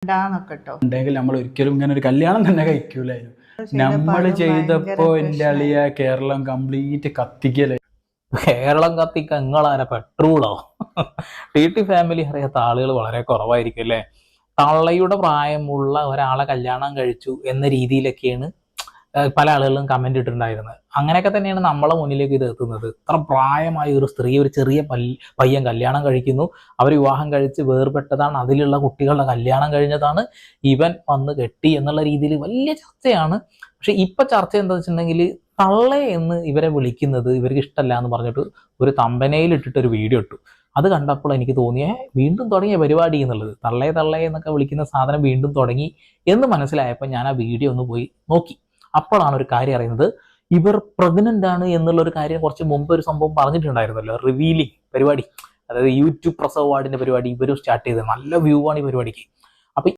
വേണ്ടെന്നൊക്കെ കേട്ടോ. ഉണ്ടെങ്കിൽ നമ്മൾ ഒരിക്കലും ഇങ്ങനെ ഒരു കല്യാണം തന്നെ കഴിക്കൂലായിരുന്നു. നമ്മൾ ചെയ്തപ്പോ എന്റെ അളിയ കേരളം കംപ്ലീറ്റ് കത്തിക്കല്. കേരളം കത്തിക്ക നിങ്ങളാരെ പെട്രോളോ? ടി ഫാമിലി അറിയാത്ത ആളുകൾ വളരെ കുറവായിരിക്കും അല്ലേ. തള്ളയുടെ പ്രായമുള്ള ഒരാളെ കല്യാണം കഴിച്ചു എന്ന രീതിയിലൊക്കെയാണ് പല ആളുകളും കമന്റ് ഇട്ടിട്ടുണ്ടായിരുന്നത്. അങ്ങനെയൊക്കെ തന്നെയാണ് നമ്മളെ മുന്നിലേക്ക് ഇത് എത്തുന്നത്. ഇത്ര പ്രായമായ ഒരു സ്ത്രീ, ഒരു ചെറിയ പയ്യൻ കല്യാണം കഴിക്കുന്നു, അവർ വിവാഹം കഴിച്ച് വേർപെട്ടതാണ്, അതിലുള്ള കുട്ടികളുടെ കല്യാണം കഴിഞ്ഞതാണ്, ഇവൻ വന്ന് കെട്ടി എന്നുള്ള രീതിയിൽ വലിയ ചർച്ചയാണ്. പക്ഷെ ഇപ്പൊ ചർച്ച എന്താ വെച്ചിട്ടുണ്ടെങ്കിൽ തള്ളെ എന്ന് ഇവരെ വിളിക്കുന്നത് ഇവർക്ക് ഇഷ്ടമല്ല എന്ന് പറഞ്ഞിട്ട് ഒരു തമ്പനയിൽ ഇട്ടിട്ടൊരു വീഡിയോ ഇട്ടു. അത് കണ്ടപ്പോൾ എനിക്ക് തോന്നിയേ വീണ്ടും തുടങ്ങിയ പരിപാടി എന്നുള്ളത്, തള്ളേ തള്ളേ എന്നൊക്കെ വിളിക്കുന്ന സാധനം വീണ്ടും തുടങ്ങി എന്ന് മനസ്സിലായപ്പോൾ ഞാൻ ആ വീഡിയോ ഒന്ന് പോയി നോക്കി. അപ്പോഴാണ് ഒരു കാര്യം അറിയുന്നത്, ഇവർ പ്രഗ്നന്റ് ആണ് എന്നുള്ള ഒരു കാര്യം കുറച്ച് മുമ്പ് ഒരു സംഭവം പറഞ്ഞിട്ടുണ്ടായിരുന്നല്ലോ, റിവീലിംഗ് പരിപാടി, അതായത് യൂട്യൂബ് പ്രസവ അവാർഡിന്റെ പരിപാടി ഇവരും സ്റ്റാർട്ട് ചെയ്തത്. നല്ല വ്യൂ ആണ് ഈ പരിപാടിക്ക്.